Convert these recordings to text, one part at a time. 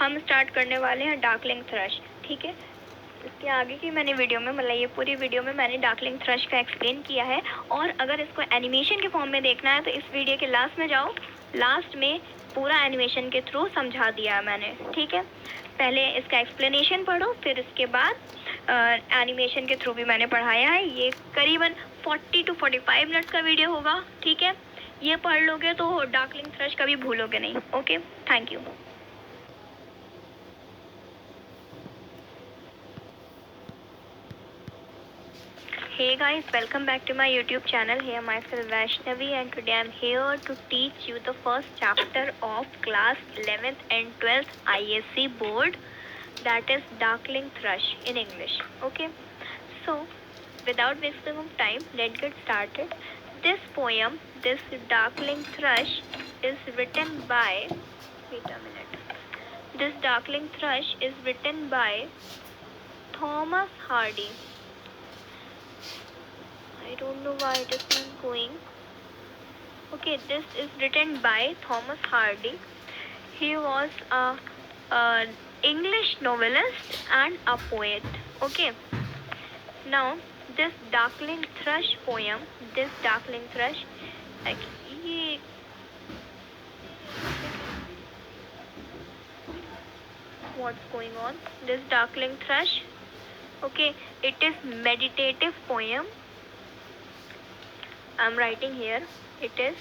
हम स्टार्ट करने वाले हैं डार्कलिंग थ्रश, ठीक है। इसके आगे की मैंने वीडियो में, मतलब ये पूरी वीडियो में मैंने डार्कलिंग थ्रश का एक्सप्लेन किया है, और अगर इसको एनिमेशन के फॉर्म में देखना है तो इस वीडियो के लास्ट में जाओ, लास्ट में पूरा एनिमेशन के थ्रू समझा दिया है मैंने, ठीक है। पहले इसका एक्सप्लेनेशन पढ़ो, फिर इसके बाद एनिमेशन के थ्रू भी मैंने पढ़ाया है। ये करीबन 40 to 45 मिनट्स का वीडियो होगा, ठीक है। ये पढ़ लोगे तो डार्कलिंग थ्रश कभी भूलोगे नहीं। Okay, thank you. Hey guys, welcome back to my YouTube channel. Here myself Vaishnavi, and today I'm here to teach you the first chapter of class 11th and 12th ISC board, that is Darkling Thrush in English. Okay, so without wasting of time, let's get started. This poem, this Darkling Thrush, is written by, wait a minute. This Darkling Thrush is written by Thomas Hardy. I don't know why it is not going. Okay, this is written by Thomas Hardy. He was a English novelist and a poet. Okay. Now, this Darkling Thrush poem, this Darkling Thrush, like, what's going on? This Darkling Thrush, okay, it is meditative poem. I'm writing here, it is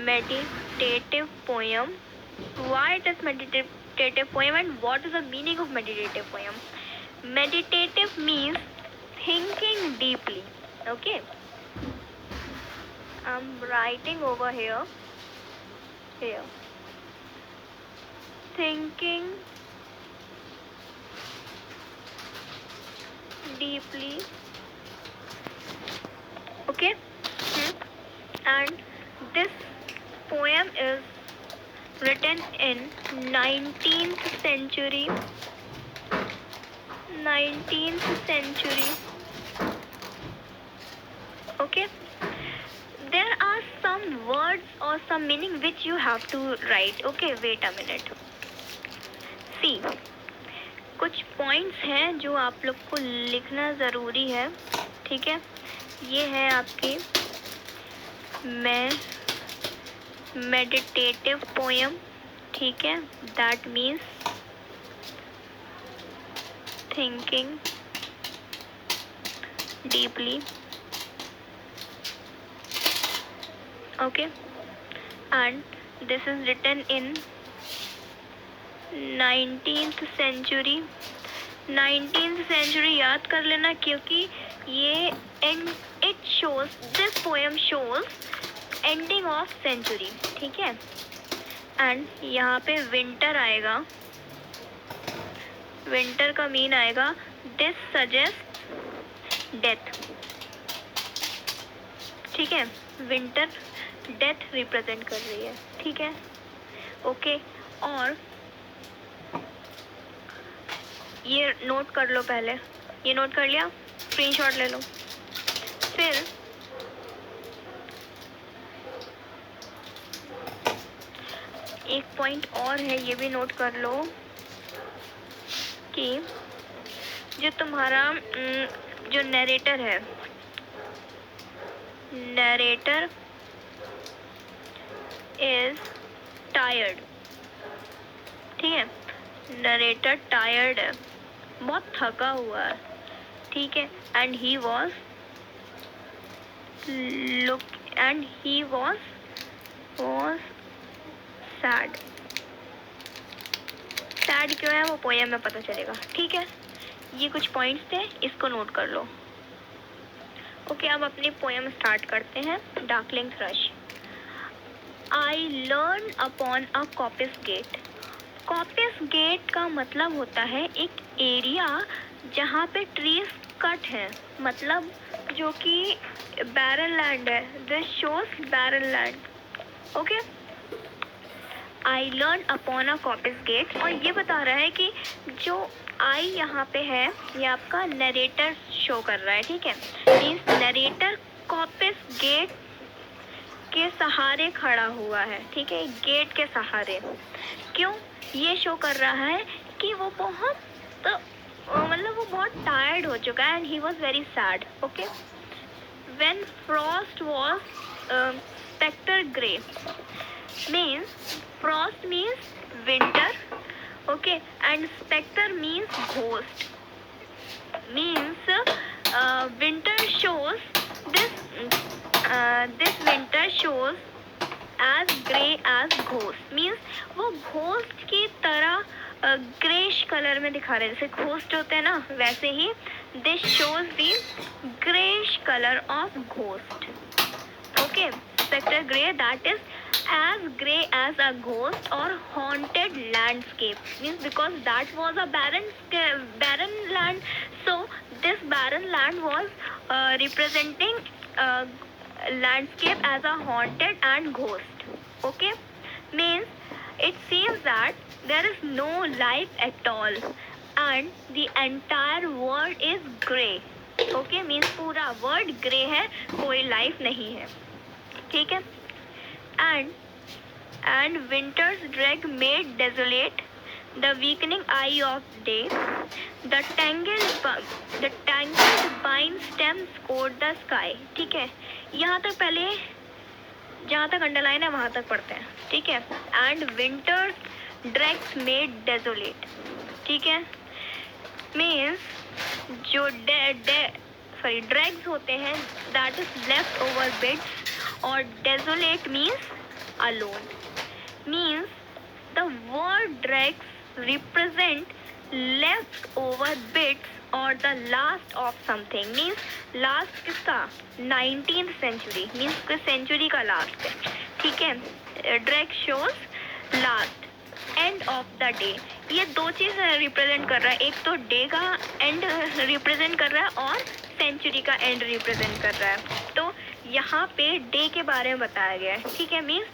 meditative poem. Why it is meditative poem and what is the meaning of meditative poem? Meditative means thinking deeply. Okay, I'm writing over here, thinking deeply. Okay, and this poem is written in 19th century. Okay, there are some words or some meaning which you have to write. Okay, wait a minute. See, कुछ points हैं जो आप लोग को लिखना ज़रूरी है, ठीक है। ये है आपकी meditative poem, ठीक है, that means thinking deeply. Okay, and this is written in 19th century. 19th century याद कर लेना, क्योंकि ये it shows, this poem shows ending of century, ठीक है। एंड यहाँ पे विंटर आएगा, विंटर का मीन आएगा दिस सजेस्ट डेथ, ठीक है। विंटर डेथ रिप्रेजेंट कर रही है, ठीक है। ओके, और ये नोट कर लो, पहले ये नोट कर लिया, स्क्रीनशॉट ले लो। फिर एक पॉइंट और है, ये भी नोट कर लो कि जो तुम्हारा जो नरेटर है, नरेटर इज टायर्ड, ठीक है। नरेटर टायर्ड है, बहुत थका हुआ है, ठीक है। And he was sad. Sad क्यों है वो पोएम में पता चलेगा, ठीक है। ये कुछ पॉइंट्स थे, इसको नोट कर लो। ओके, अब अपनी पोएम स्टार्ट करते हैं। Darkling thrush. I learn upon a coppice gate. Coppice gate का मतलब होता है एक एरिया जहाँ पे ट्रीज कट हैं, मतलब जो कि बैरन लैंड है। This shows barren land. Okay, I learn upon a coppice gate, और ये बता रहा है कि जो आई यहाँ पे है ये आपका नरेटर शो कर रहा है, ठीक है। मीन्स नरेटर कॉपिस गेट के सहारे खड़ा हुआ है, ठीक है, गेट के सहारे। क्यों? ये शो कर रहा है कि वो बहुत मतलब वो बहुत टायर्ड हो चुका है, and he was very sad. Okay, when frost was spectre grey means, frost means winter, okay, and specter means ghost, means winter shows this winter shows as grey as ghost, means वो ghost की तरह greyish colour में दिखा रहे हैं, जैसे ghost होते हैं ना, वैसे ही this shows the greyish colour of ghost. Okay, spectre grey, that is as grey as a ghost or haunted landscape, means because that was a barren land, so this barren land was representing landscape as a haunted and ghost. Okay, means it seems that there is no life at all and the entire world is grey. Okay, means पूरा world grey है, कोई life नहीं है, ठीक है। And winter's drag made desolate the weakening eye of day. The tangled vine stems scored the sky. ठीक है, यहाँ तक पहले, जहाँ तक अंडरलाइन है वहाँ तक पढ़ते हैं, ठीक है। And winter's drags made desolate, ठीक है, means जो drags होते हैं, that is left over bits, और desolate means alone, means the word dregs represent leftover bits or the last of something, means last किसका, 19th century, means किस century का last है, ठीक है। dreg shows last, end of the day, ये दो चीज रिप्रेजेंट कर रहा है, एक तो डे का एंड रिप्रेजेंट कर रहा है और सेंचुरी का एंड रिप्रेजेंट कर रहा है। तो यहाँ पे डे के बारे में बताया गया है, ठीक है, means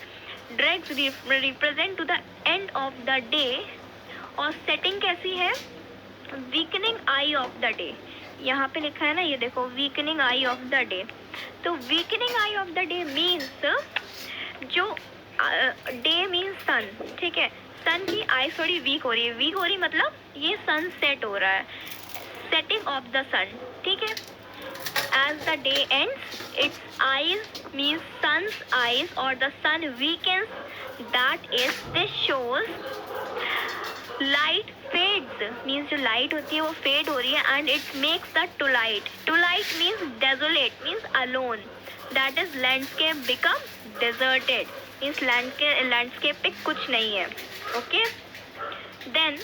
dregs represent to the end of the day, और सेटिंग कैसी है, weakening eye of the day, यहाँ पे लिखा है ना, ये देखो, weakening eye of the day. तो weakening eye of the day means जो डे मीन्स सन, ठीक है, सन की आई थोड़ी वीक हो रही है, वीक हो रही मतलब ये सन सेट हो रहा है, सेटिंग ऑफ द सन, ठीक है। As the day ends, its eyes means sun's eyes, or the sun weakens, that is, this shows light fades, means जो light होती है वो fade हो रही है, and it makes the twilight, twilight means desolate, means alone, that is, landscape become deserted, means landscape पे कुछ नहीं है, okay। Then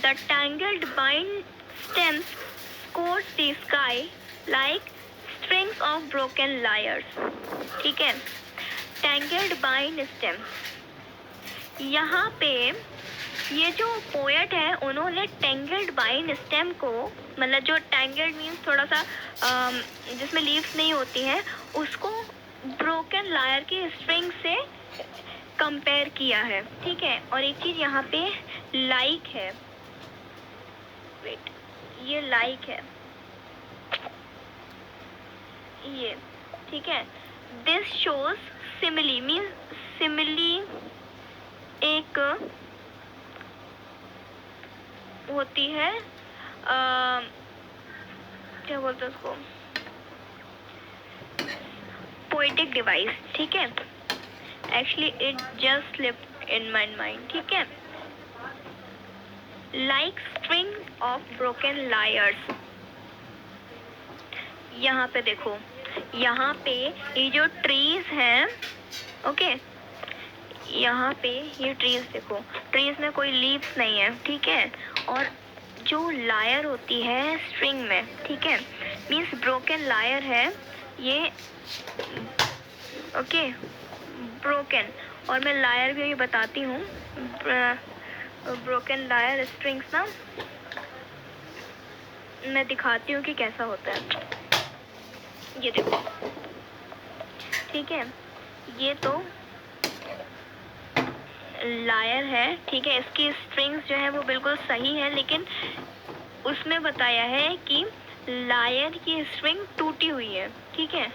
the tangled vine stems scourge the sky like strings of broken lyres, ठीक है। tangled vine stems, यहाँ पे ये जो पोएट है उन्होंने tangled vine stem को, मतलब जो tangled मीन्स थोड़ा सा जिसमें लीव्स नहीं होती हैं, उसको broken lyre की स्ट्रिंग से कंपेयर किया है, ठीक है। और एक चीज यहाँ पे लाइक है, वेट, ये लाइक है, ये, ठीक है। This shows simile, means simile एक होती है, क्या बोलते हैं उसको, पोएटिक डिवाइस, ठीक है। Actually it just slipped in my mind, ठीक है। Like string of broken lawyers, यहाँ पे देखो, यहाँ पे ये जो ट्रीज हैं, ओके, यहाँ पे ये ट्रीज देखो, ट्रीज में कोई लीव्स नहीं है, ठीक है। और जो लायर होती है स्ट्रिंग में, ठीक है, मीन्स ब्रोकन लायर है ये, ओके, ब्रोकन। और मैं लायर भी बताती हूँ, ब्रोकन लायर स्ट्रिंग्स ना मैं दिखाती हूँ कि कैसा होता है, ये देखो, ठीक है। ये तो लायर है, ठीक है, इसकी स्ट्रिंग्स जो है वो बिल्कुल सही है, लेकिन उसमें बताया है कि लायर की स्ट्रिंग टूटी हुई है, ठीक है।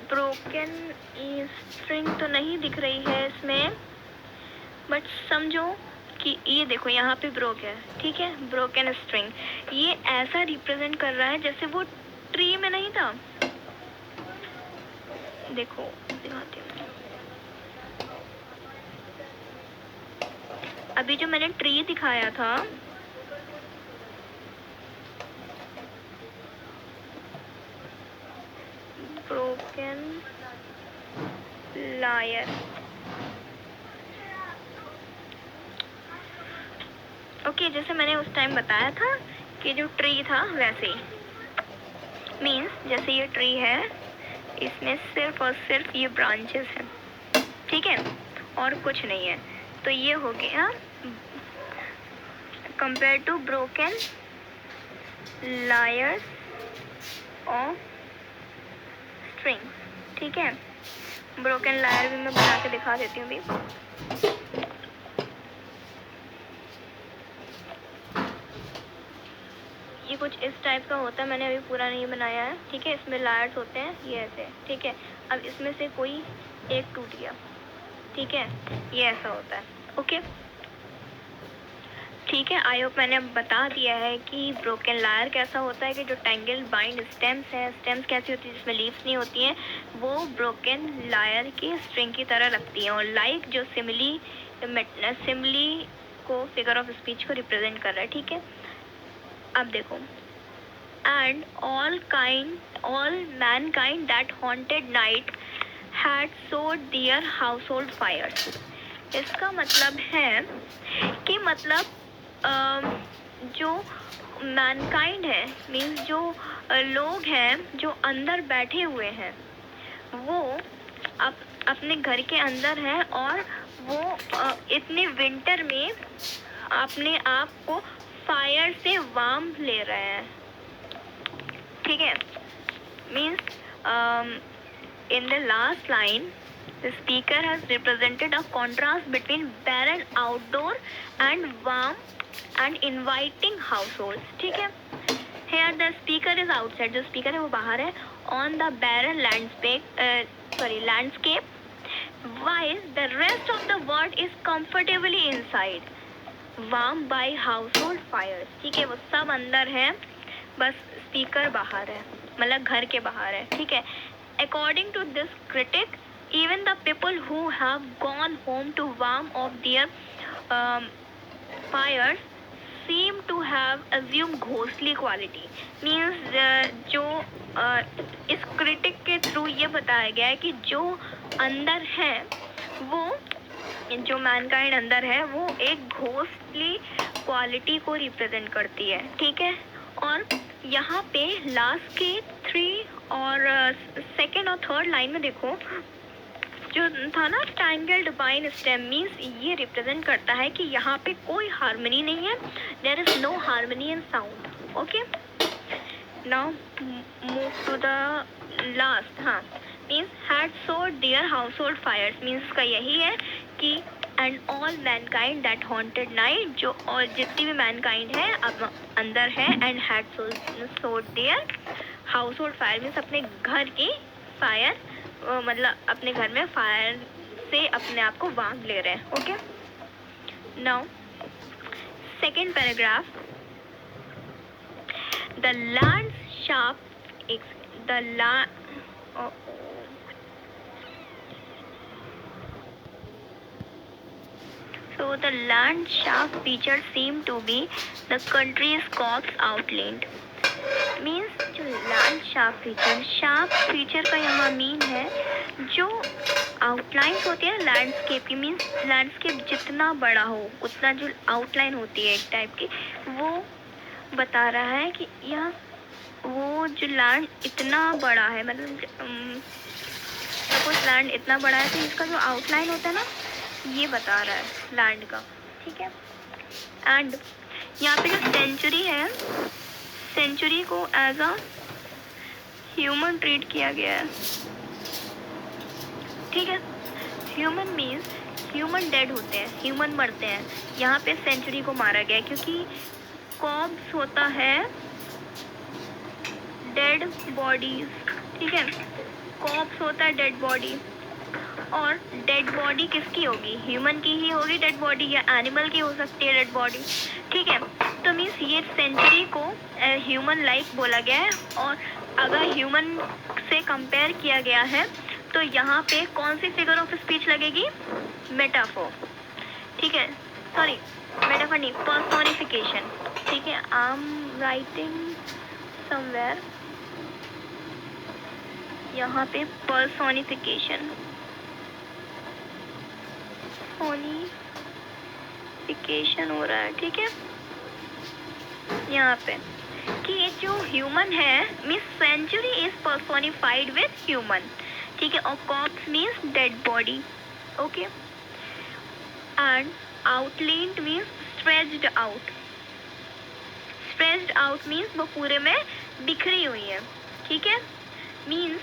ब्रोकन स्ट्रिंग तो नहीं दिख रही है इसमें, बट समझो कि ये देखो यहाँ पे ब्रोक है, ठीक है, ब्रोकन स्ट्रिंग। ये ऐसा रिप्रेजेंट कर रहा है जैसे वो ट्री में नहीं था। देखो दिखाती हूँ, अभी जो मैंने ट्री दिखाया था, ब्रोकन लायर, ओके, जैसे मैंने उस टाइम बताया था कि जो ट्री था वैसे ही, मीन्स जैसे ये ट्री है, इसमें सिर्फ और सिर्फ ये ब्रांचेस हैं, ठीक है, और कुछ नहीं है। तो ये हो गया compare to broken lyres of string, ठीक है। ब्रोकन लायर भी मैं बना के दिखा देती हूँ अभी। ये कुछ इस टाइप का होता है, मैंने अभी पूरा नहीं बनाया है, ठीक है। इसमें लायर्स होते हैं ये ऐसे, ठीक है। अब इसमें से कोई एक टूट गया, ठीक है, ये ऐसा होता है, ओके, ठीक है। आई होप मैंने अब बता दिया है कि ब्रोकन लायर कैसा होता है, कि जो टैंगल बाइंड स्टेम्स है, स्टेम्स कैसी होती है जिसमें लीव्स नहीं होती हैं, वो ब्रोकन लायर की स्ट्रिंग की तरह लगती हैं, और लाइक जो सिमिली को फिगर ऑफ स्पीच को रिप्रेजेंट कर रहा है, ठीक है। अब देखो, and all mankind that haunted night had sought their household Fyers. इसका मतलब है कि मतलब जो मैनकाइंड है, मीन्स जो लोग हैं जो अंदर बैठे हुए हैं, वो अपने घर के अंदर हैं, और वो इतने विंटर में अपने आप को फायर से वार्म ले रहे हैं, ठीक है। Means in the last line the speaker has represented a contrast between barren outdoor and warm and inviting households, ठीक है। Here the speaker is outside, जो speaker है वो बाहर है, on the barren landscape, while the rest of the world is comfortably inside, warmed by household fires, ठीक है। वो सब अंदर है, बस स्पीकर बाहर है, मतलब घर के बाहर है, ठीक है। According to this critic, even the people who have gone home to warm up their fires seem to have assumed ghostly quality. Means जो इस critic के थ्रू ये बताया गया है कि जो अंदर है, वो जो मैनकाइंड अंदर है, वो एक घोस्टली क्वालिटी को रिप्रेजेंट करती है, ठीक है। और यहाँ पे लास्ट के 3 और सेकेंड और थर्ड लाइन में देखो, जो था ना टैंगल्ड बाइन स्टेम, मीन्स ये रिप्रेजेंट करता है कि यहाँ पे कोई हार्मनी नहीं है, there is no harmony in sound, okay. Now move to the last, हाँ, means had sought their household fires, means का यही है कि and all mankind that haunted night, जो और जितनी भी मैनकाइंड है अब अंदर है, and had sought their household fire, means अपने घर की फायर, मतलब अपने घर में फायर से अपने आप को वार्म ले रहे हैं, okay. Now second paragraph, the land sharp So the land shaft feature seem to be the country's cops outlined. Means जो land shaft feature का यहाँ मीन है जो आउटलाइंस होती है लैंडस्केप की, मीन्स लैंडस्केप जितना बड़ा हो उतना जो आउटलाइन होती है एक टाइप की, वो बता रहा है कि यह वो जो लैंड इतना बड़ा है, मतलब सपोज लैंड इतना बड़ा है तो इसका जो आउटलाइन होता है ना, ये बता रहा है लैंड का, ठीक है। एंड यहाँ पे जो सेंचुरी है, सेंचुरी को एज अ ह्यूमन ट्रीट किया गया है, ठीक है। ह्यूमन मीन्स ह्यूमन डेड होते हैं, ह्यूमन मरते हैं, यहाँ पे सेंचुरी को मारा गया क्योंकि कॉब्स होता है डेड बॉडीज, ठीक है। कॉप्स होता है डेड बॉडी, और डेड बॉडी किसकी होगी, ह्यूमन की ही होगी डेड बॉडी, या एनिमल की हो सकती है डेड बॉडी, ठीक है। तो मीन्स ये सेंचुरी को ह्यूमन लाइक बोला गया है, और अगर ह्यूमन से कंपेयर किया गया है तो यहाँ पे कौन सी फिगर ऑफ स्पीच लगेगी, मेटाफोर, ठीक है, सॉरी मेटाफोर नहीं, पर्सोनिफिकेशन, ठीक है। आई एम राइटिंग समवेयर, यहाँ पे पर्सोनिफिकेशन, सोनिफिकेशन हो रहा है, ठीक है, यहाँ पे कि ये जो ह्यूमन है means century is personified with human, ठीक है, और corpse means dead body, okay, and outlined means stretched out, stretched out means वो पूरे में बिखरी हुई है, ठीक है। मीन्स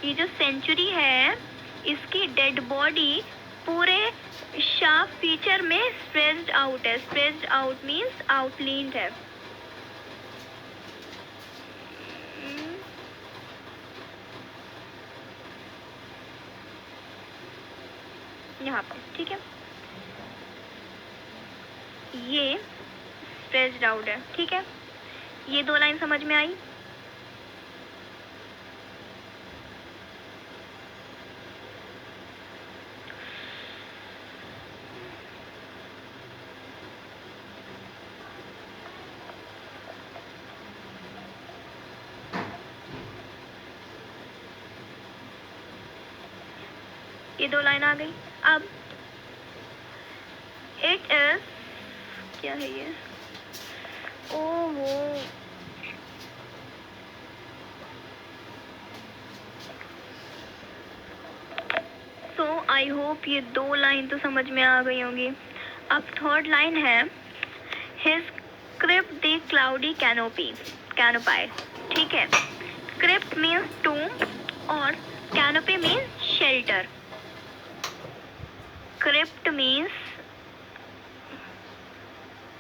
ये जो सेंचुरी है इसकी डेड बॉडी पूरे शार्प फीचर में स्प्रेड्ड आउट है, स्प्रेड्ड आउट मीन्स आउटलाइंड है, यहाँ पर, ठीक है, ये स्प्रेड्ड आउट है, ठीक है। ये दो लाइन समझ में आई, ये दो लाइन आ गई। अब इट इज, क्या है ये, ओहो, सो आई होप ये दो लाइन तो समझ में आ गई होंगी। अब थर्ड लाइन है, his crypt the cloudy canopy, canopy, ठीक है। क्रिप्ट मीन्स टूम और canopy means shelter. Crypt means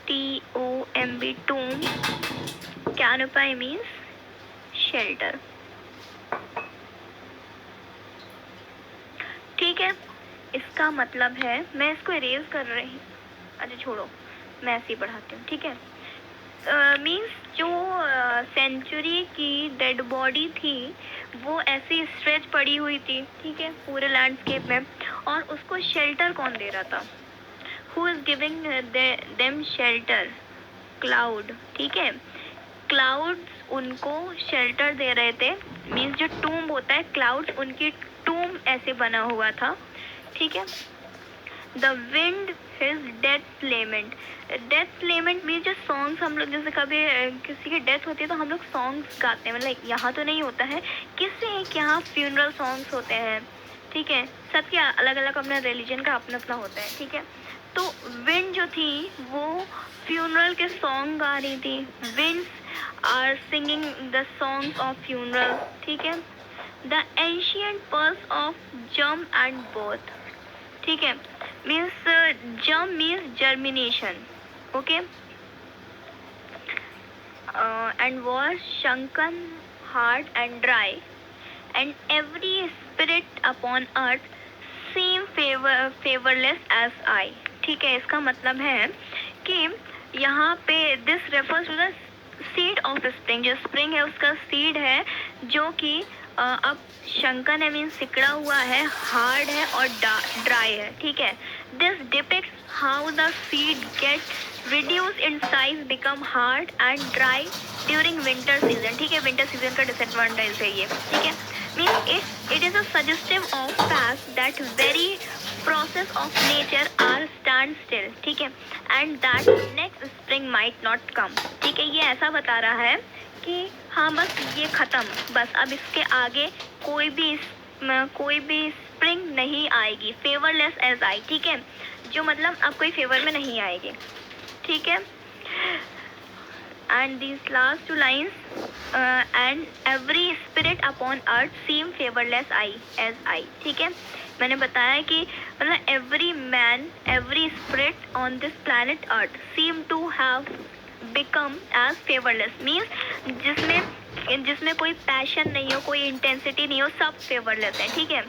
TOMB, tomb, canopy means shelter, ठीक है। इसका मतलब है, मैं इसको इरेज कर रही हूँ, अच्छा छोड़ो मैं ऐसे ही पढ़ाती हूँ, ठीक है। मीन्स जो सेंचुरी की डेड बॉडी थी वो ऐसी स्ट्रेच पड़ी हुई थी, ठीक है, पूरे लैंडस्केप में, और उसको शेल्टर कौन दे रहा था, Who is giving them shelter? Cloud, ठीक है, क्लाउड्स उनको शेल्टर दे रहे थे, मीन्स जो टूम होता है, क्लाउड्स उनकी टूम ऐसे बना हुआ था, ठीक है। The wind his death lament, death lament means जो सॉन्ग्स हम लोग, जैसे कभी किसी की डेथ होती है तो हम लोग सॉन्ग्स गाते हैं, मतलब यहाँ तो नहीं होता है, किससे एक यहाँ फ्यूनरल सॉन्ग्स होते हैं, ठीक है, सबके अलग अलग अपना रिलीजन का अपना अपना होता है, ठीक है। तो विंड जो थी वो फ्यूनरल के सॉन्ग गा रही थी, winds are singing the songs of funeral, ठीक है। The ancient pulse of germ and birth, ठीक है, means germ means germination, okay, and was shrunken hard and dry, and every spirit upon earth seemed fervourless as I, ठीक है। इसका मतलब है कि यहाँ पे this refers to the seed of spring, जो स्प्रिंग है उसका सीड है जो कि अब शंकन है मीन्स सिकड़ा हुआ है, हार्ड है और ड्राई है, ठीक है। This depicts how the seed get reduce in size, become hard and dry during winter season, ठीक है, विंटर सीजन का डिसएडवांटेज है ये, ठीक है। Means it is a suggestive of fact that very process of nature are stand still, ठीक है, and that next spring might not come, ठीक है। ये ऐसा बता रहा है कि हाँ बस ये ख़त्म, बस अब इसके आगे कोई भी स्प्रिंग नहीं आएगी, फेवरलेस एज आई, ठीक है, जो मतलब अब कोई फेवर में नहीं आएगी, ठीक है। And these last two lines, and every spirit upon earth seem favorless as I, ठीक है। मैंने बताया कि मतलब every man, every spirit on this planet earth seem to have become as favorless, means जिसमें जिसमें कोई पैशन नहीं हो, कोई इंटेंसिटी नहीं हो, सब फेवर लेते हैं, ठीक है,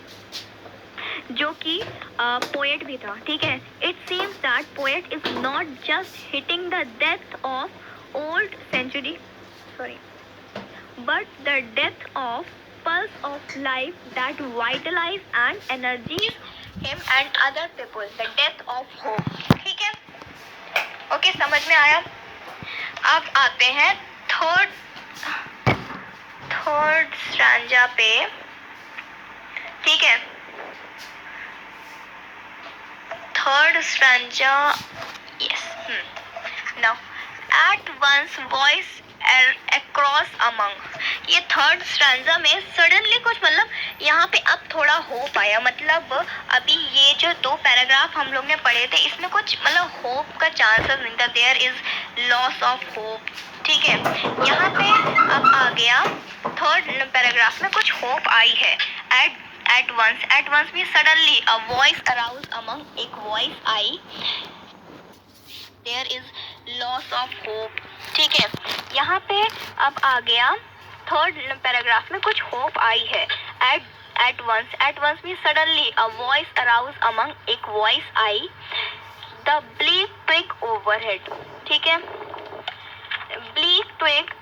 जो कि पोएट भी था, ठीक है। It seems that poet is not just hitting the depth of old century, sorry, but the depth of pulse of life that vitalize and energies him and other people, the depth of hope, ठीक है। Okay, समझ में आया। अब आते हैं third stanza पे, ठीक है। Third stanza, yes, now at once voice across among, ये थर्ड स्टैंजा में सडनली कुछ, मतलब यहाँ पे अब थोड़ा होप आया, मतलब अभी ये जो 2 पैराग्राफ हम लोग ने पढ़े थे इसमें कुछ मतलब होप का चांसेस नहीं था, there is loss of hope, ठीक है। यहाँ पे अब आ गया थर्ड पैराग्राफ में कुछ होप आई है। एट वंस में suddenly a voice arose among, एक वॉइस आई, there is loss of hope, ठीक है। यहाँ पे अब आ गया थर्ड पैराग्राफ में कुछ होप आई है। एट वंस में suddenly a voice arose among, एक वॉइस आई, द ब्लीक ट्विग ओवरहेड, ठीक है। Bleak twig,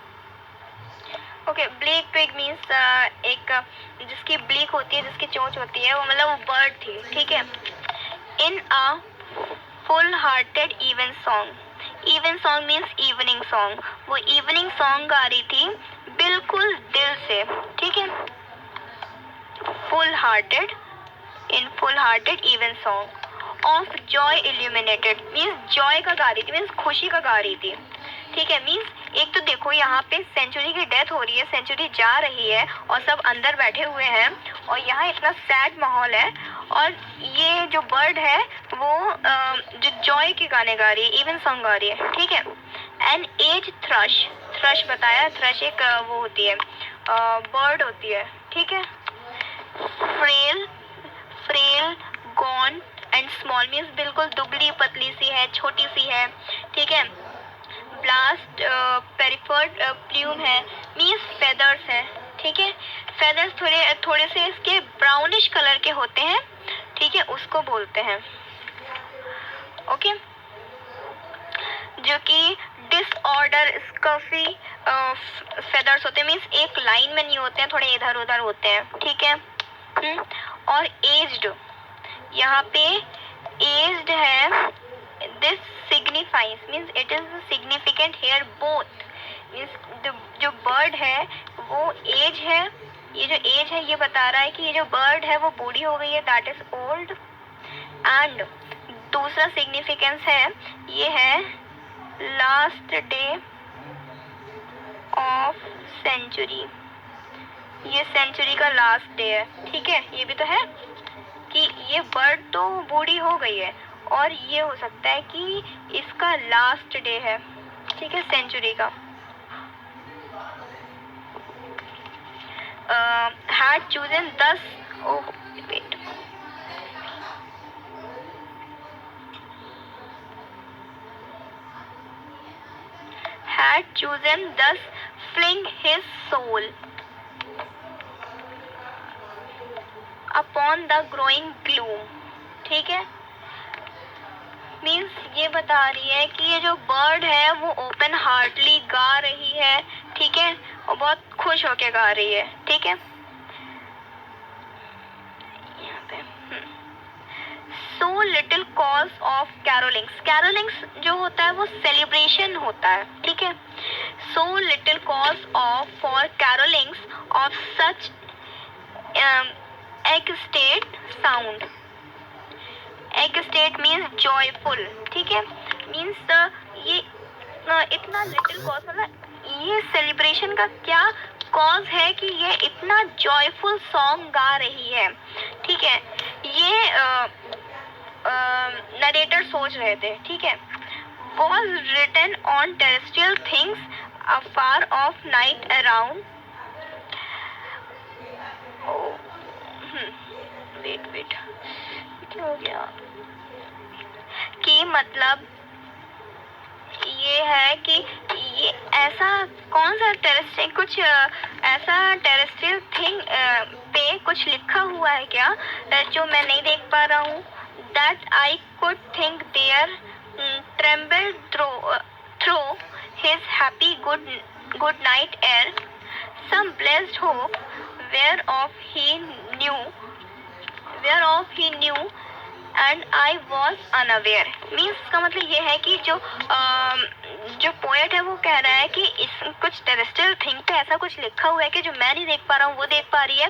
okay, bleak twig means एक जिसकी ब्लीक होती है, जिसकी चोंच होती है, वो मतलब वो बर्ड थी, ठीक है। In a full hearted evensong, evensong means evening song, वो इवनिंग सॉन्ग गा रही थी बिल्कुल दिल से, ठीक है। Full hearted, in full hearted evensong of joy illuminated, means joy का गा रही थी, मीन्स खुशी का गा रही थी, ठीक है। मीन्स एक तो देखो यहाँ पे सेंचुरी की डेथ हो रही है, सेंचुरी जा रही है और सब अंदर बैठे हुए हैं और यहाँ इतना सैड माहौल है, और ये जो बर्ड है वो जो जॉय के गाने गा रही है, इवन सॉन्ग गा रही है, ठीक है। एन एज थ्रश, थ्रश बताया, थ्रश एक वो होती है, बर्ड होती है, ठीक है। Frail, frail, gaunt and small means बिल्कुल दुबली पतली सी है, छोटी सी है, ठीक है। ब्लास्ट, पेरिफर्ड प्ल्यूम है, मीन्स फेदर्स है, ठीक है। फेदर्स थोड़े से इसके ब्राउनिश कलर के होते हैं, ठीक है, उसको बोलते हैं, ओके। जो कि डिसऑर्डर स्कफी फेदर्स होते हैं, मीन्स एक लाइन में नहीं होते हैं, थोड़े इधर उधर होते हैं, ठीक है। और एज्ड, यहाँ पे एज्ड है, this signifies means it is significant here both, means जो बर्ड है वो एज है, ये जो एज है ये बता रहा है कि ये जो बर्ड है वो बूढ़ी हो गई है, दैट इज ओल्ड। एंड दूसरा सिग्निफिकेंस है, ये है लास्ट डे ऑफ सेंचुरी, ये सेंचुरी का लास्ट डे है, ठीक है। ये भी तो है कि ये बर्ड तो बूढ़ी हो गई है और ये हो सकता है कि इसका लास्ट डे है, ठीक है, सेंचुरी का। had chosen thus, oh wait, had chosen thus fling his soul upon the growing gloom, ठीक है। मीन्स ये बता रही है कि ये जो बर्ड है वो ओपन हार्टली गा रही है, ठीक है, और बहुत खुश होके गा रही है, ठीक है। यहाँ पे so little cause of carolings, carolings जो होता है वो सेलिब्रेशन होता है, ठीक है। So little cause of for carolings of such ecstatic sound, ecstatic means joyful, ठीक है। मीन्स ये इतना लिटिल कॉज, मतलब ये सेलिब्रेशन का क्या कॉज है कि ये इतना जॉयफुल सॉन्ग गा रही है, ठीक है। ये नरेटर सोच रहे थे, ठीक है। Was written on terrestrial things afar of night around, wait क्या हो गया कि मतलब ये है कि ये ऐसा कौन सा टेरेस्ट्रियल कुछ ऐसा टेरेस्ट्रियल थिंग पे कुछ लिखा हुआ है क्या जो मैं नहीं देख पा रहा हूँ? That I could think there trembled through his happy good night air some blessed hope whereof he knew and I was unaware। Means का मतलब ये है कि जो पोएट है वो कह रहा है कि इस कुछ टेरेस्ट्रियल थिंग पे ऐसा कुछ लिखा हुआ है कि जो मैं नहीं देख पा रहा हूँ वो देख पा रही है।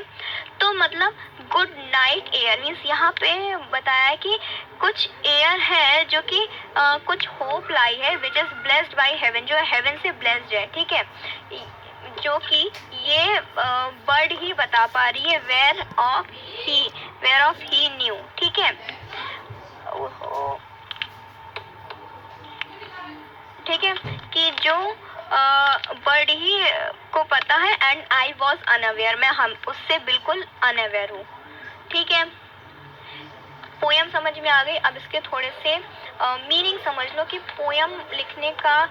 तो मतलब गुड नाइट एयर मीन्स यहाँ पे बताया है कि कुछ एयर है जो कि कुछ होप लाई है which is blessed by heaven, जो हेवन से ब्लेस्ड है। ठीक है, जो कि ये बर्ड ही बता पा रही है वेयर ऑफ ही न्यू। ठीक है, ठीक है कि जो बर्ड ही को पता है एंड आई वॉज अनअवेयर, मैं हम उससे बिल्कुल अनअवेयर हूँ। ठीक है, पोयम समझ में आ गई। अब इसके थोड़े से मीनिंग समझ लो कि पोयम लिखने का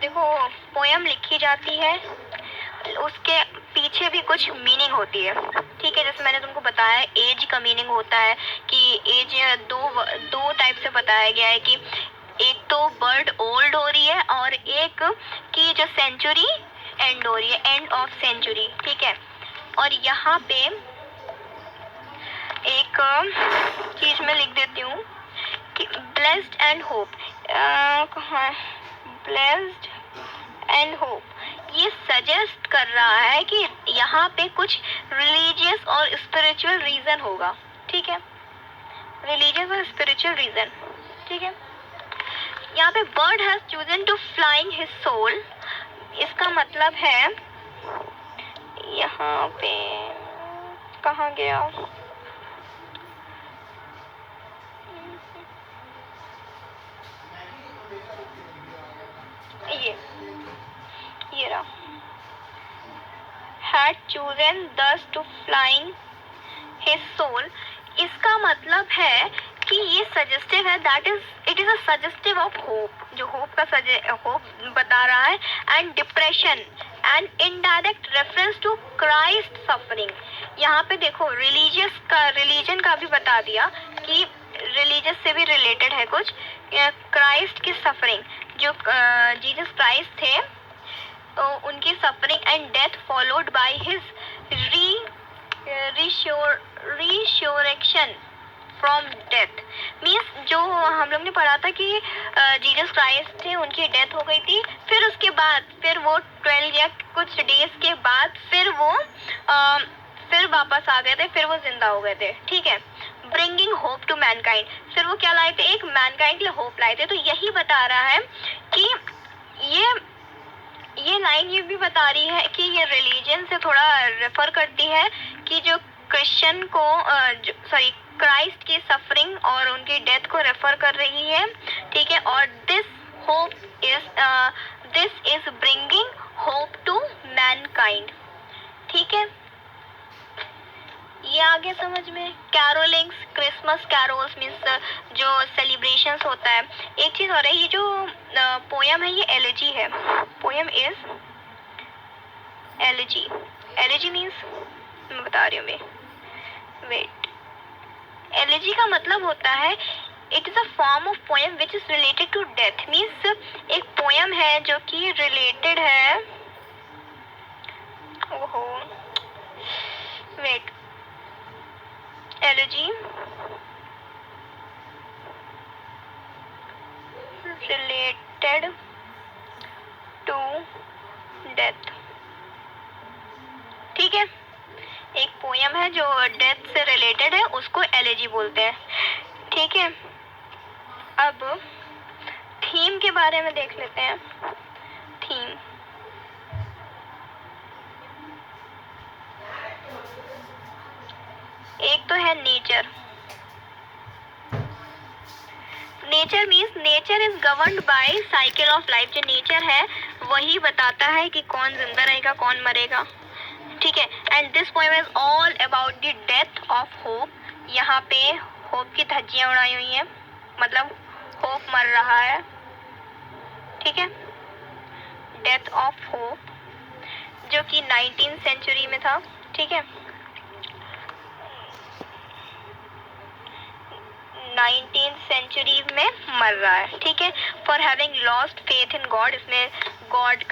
देखो पोयम लिखी जाती है उसके पीछे भी कुछ मीनिंग होती है। ठीक है, जैसे मैंने तुमको बताया एज का मीनिंग होता है कि एज दो टाइप से बताया गया है कि एक तो बर्ड ओल्ड हो रही है और एक की जो सेंचुरी एंड हो रही है, एंड ऑफ सेंचुरी। ठीक है, और यहाँ पे एक चीज मैं लिख देती हूँ कि ब्लेस्ड एंड होप, कहाँ ब्लेस्ड एंड होप, ये सजेस्ट कर रहा है कि यहाँ पे कुछ रिलीजियस और स्पिरिचुअल रीजन होगा। ठीक है, रिलीजियस और स्पिरिचुअल रीजन। ठीक है, यहाँ पे bird has chosen to flying his soul, इसका मतलब है यहाँ पे कहाँ गया ये रहा, had chosen thus to flying his soul, इसका मतलब है कि ये सजेस्टिव है, that is it is a suggestive of hope, जो होप का होप बता रहा है, and depression and indirect reference to Christ suffering. यहाँ पे देखो रिलीजन का भी बता दिया कि रिलीजियस से भी रिलेटेड है कुछ, क्राइस्ट की सफरिंग, जो जीसस क्राइस्ट थे तो उनकी suffering and death followed by his resurrection from death. Means जो हम लोग ने पढ़ा था कि जीसस क्राइस्ट थे, उनकी डेथ हो गई थी, फिर उसके बाद फिर वो 12 या कुछ डेज के बाद फिर वापस आ गए थे, फिर वो जिंदा हो गए थे। ठीक है, ब्रिंगिंग होप टू मैनकाइंड, फिर वो क्या लाए थे, एक मैनकाइंड के लिए होप लाए थे। तो यही बता रहा है कि ये लाइन ये भी बता रही है कि ये रिलीजन से थोड़ा रेफर करती है कि जो क्रिश्चियन को क्राइस्ट की सफरिंग और उनकी डेथ को रेफर कर रही है। ठीक है, और this is bringing hope to mankind. ठीक है, ये आगे समझ में। कैरोलिंग्स, क्रिसमस कैरोल्स मीन्स जो सेलिब्रेशंस होता है। एक चीज और है, ये जो पोयम है ये एलेजी है, poem is elegy. Elegy means मैं बता रही हूँ वेट, एलेजी का मतलब होता है it is a form of poem which is related to death. Means एक पोयम है जो कि रिलेटेड है, ओहो wait, elegy related to death. ठीक है, एक पोयम है जो डेथ से रिलेटेड है, उसको एलेजी बोलते हैं। ठीक है, अब थीम के बारे में देख लेते हैं। थीम, एक तो है nature. Nature means nature is governed bye cycle of life. जो नेचर है वही बताता है कि कौन जिंदा रहेगा कौन मरेगा। ठीक है, and this poem is all about the death of hope. यहाँ पे होप की धज्जियां उड़ाई हुई हैं, मतलब होप मर रहा है। ठीक है, डेथ ऑफ होप, जो कि 19th सेंचुरी में था। ठीक है, 19th सेंचुरी में मर रहा है। ठीक है, for having lost faith in God, इसमें गॉड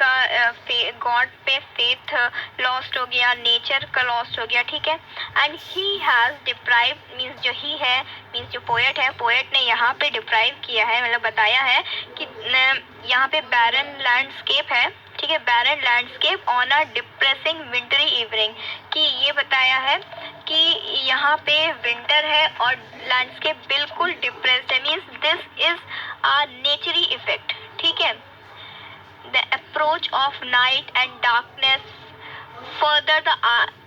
पे फेथ लॉस्ट हो गया, नेचर का लॉस्ट हो गया। ठीक है, and he has deprived, means जो ही है, मीन्स जो पोएट है, पोएट ने यहाँ पे डिप्राइव किया है, मतलब बताया है कि यहाँ पे बैरन लैंडस्केप है। ठीक है, barren landscape on a depressing wintry evening, कि ये बताया है कि यहाँ पे विंटर है और लैंडस्केप बिल्कुल डिप्रेस्ड है, means this is a नेचुरी effect. ठीक है, the approach of night and darkness further the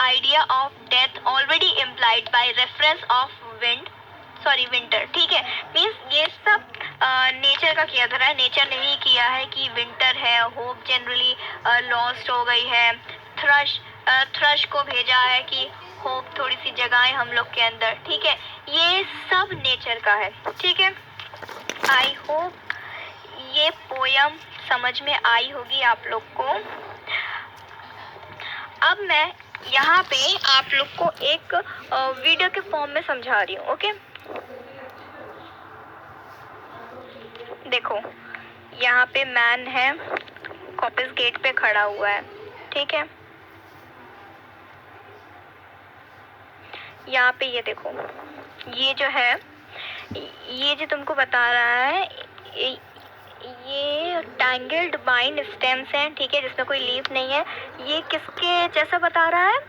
idea of death already implied by reference of winter. ठीक है, मीन्स ये सब नेचर का किया धरा है, नेचर ने ही किया है कि विंटर है, होप जनरली लॉस्ट हो गई है, थ्रश को भेजा है कि होप थोड़ी सी जगाएं हम लोग के अंदर। ठीक है, ये सब नेचर का है। ठीक है, आई होप ये पोयम समझ में आई होगी आप लोग को। अब मैं यहाँ पे आप लोग को एक वीडियो के फॉर्म में समझा रही हूँ। ओके, देखो यहाँ पे मैन है, कॉपिस गेट पे खड़ा हुआ है। ठीक है, यहाँ पे ये देखो, ये जो है, ये जो तुमको बता रहा है, ये टैंगल्ड बाइंड स्टेम्स हैं। ठीक है, जिसमें कोई लीफ नहीं है। ये किसके जैसा बता रहा है?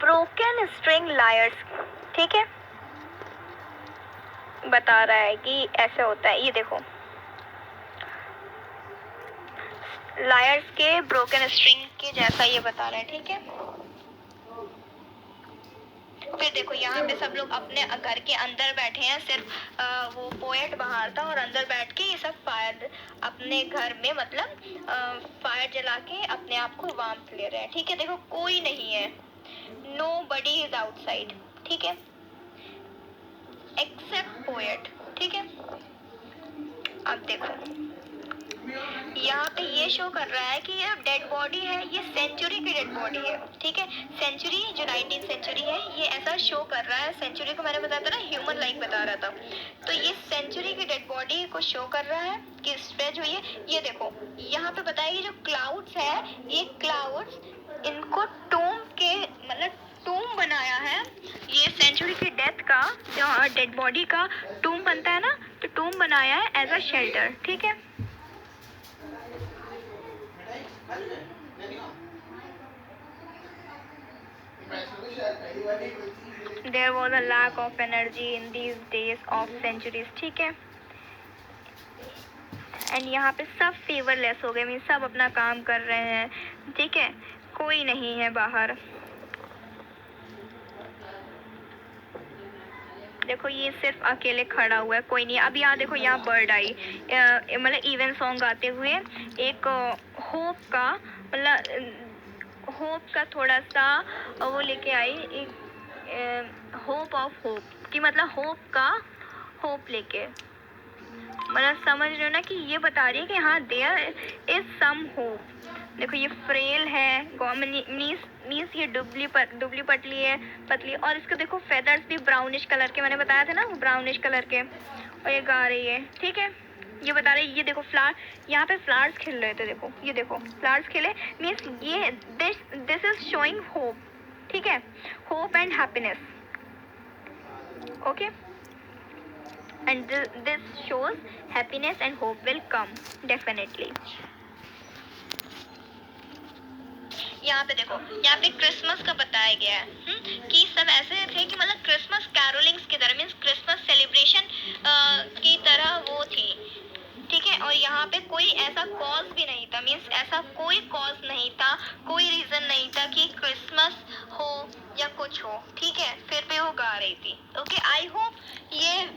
Broken string lawyers. ठीक है, बता रहा है कि ऐसे होता है। ये देखो, लायर्स के ब्रोकन स्ट्रिंग के जैसा ये बता रहा है। ठीक है, फिर देखो यहाँ पे सब लोग अपने घर के अंदर बैठे हैं, सिर्फ वो पोएट बाहर था और अंदर बैठ के ये सब फायर अपने घर में, मतलब फायर जला के अपने आप को वार्मथ ले रहे हैं। ठीक है, देखो कोई नहीं है, नो बडी इज आउटसाइड। ठीक है, एक्सेप्ट पोएट। ठीक है, अब देखो यहाँ पे ये शो कर रहा है कि ये डेड बॉडी है, ये सेंचुरी की डेड बॉडी है। ठीक है, सेंचुरी जो 19th सेंचुरी है, ये ऐसा शो कर रहा है। सेंचुरी को मैंने बताया था ना, ह्यूमन लाइक बता रहा था, तो ये सेंचुरी की डेड बॉडी को शो कर रहा है कि स्प्रेड हुई है। ये देखो यहाँ पे बताया कि जो क्लाउड्स है, ये क्लाउड्स इनको टूम के, मतलब टूम बनाया है। ये सेंचुरी की डेथ का, जो डेड बॉडी का टूम बनता है ना, तो टूम बनाया है एज अ शेल्टर। ठीक है, There was a lack of energy in these days of centuries. ठीक है, एंड यहाँ पे सब फेवरलेस हो गए, मीन सब अपना काम कर रहे हैं। ठीक है, कोई नहीं है बाहर। देखो ये सिर्फ अकेले खड़ा हुआ है, कोई नहीं। अब यहाँ देखो, यहाँ बर्ड आई, मतलब इवन सॉन्ग गाते हुए एक होप का, मतलब होप का थोड़ा सा वो लेके आई, एक होप ऑफ होप, कि मतलब होप का होप लेके, मतलब समझ रहे हो ना, कि ये बता रही है कि हाँ देयर इज सम होप। देखो ये फ्रेल है, मीन्स ये दुबली पतली है, पतली, और इसके देखो फेदर्स भी ब्राउनिश कलर के, मैंने बताया था ना, ब्राउनिश कलर के, और ये गा रही है। ठीक है, ये बता रही है, ये देखो फ्लावर, यहाँ पे फ्लावर्स खिल रहे थे, देखो ये देखो फ्लावर्स खिले, मीन्स ये दिस इज शोइंग होप। ठीक है, hope and happiness. Okay, and this shows happiness and hope will come definitely. यहाँ पे देखो, यहाँ पे क्रिसमस का बताया गया है कि सब ऐसे थे कि मतलब क्रिसमस कैरोलिंग्स की तरह, मीन्स क्रिसमस सेलिब्रेशन की तरह वो थी। ठीक है, और यहाँ पे कोई ऐसा कॉज भी नहीं था, मीन्स ऐसा कोई कॉज नहीं था, कोई रीजन नहीं था कि क्रिसमस हो या कुछ हो। ठीक है, फिर भी वो गा रही थी। ओके, आई होप ये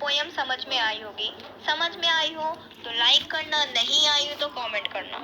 पोयम समझ में आई होगी। समझ में आई हो तो लाइक करना, नहीं आई हो तो कमेंट करना।